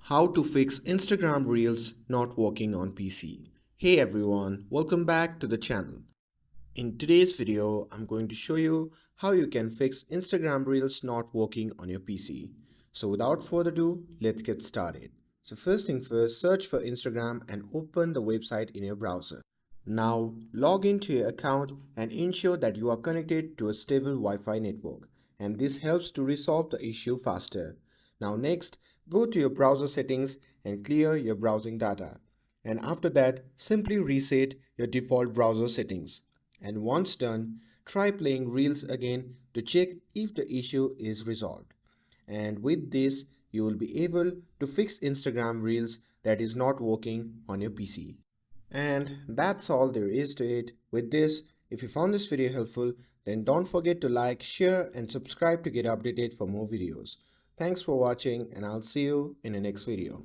How to fix Instagram Reels not working on PC. Hey everyone, welcome back to the channel. In today's video, I'm going to show you how you can fix Instagram Reels not working on your PC. So without further ado, let's get started. So first thing first, search for Instagram and open the website in your browser. Now log into your account and ensure that you are connected to a stable Wi-Fi network, and this helps to resolve the issue faster. Now next, go to your browser settings and clear your browsing data. And after that, simply reset your default browser settings. And once done, try playing Reels again to check if the issue is resolved. And with this, you will be able to fix Instagram Reels that is not working on your PC. And that's all there is to it. With this, if you found this video helpful, then don't forget to like, share and subscribe to get updated for more videos. Thanks for watching and I'll see you in the next video.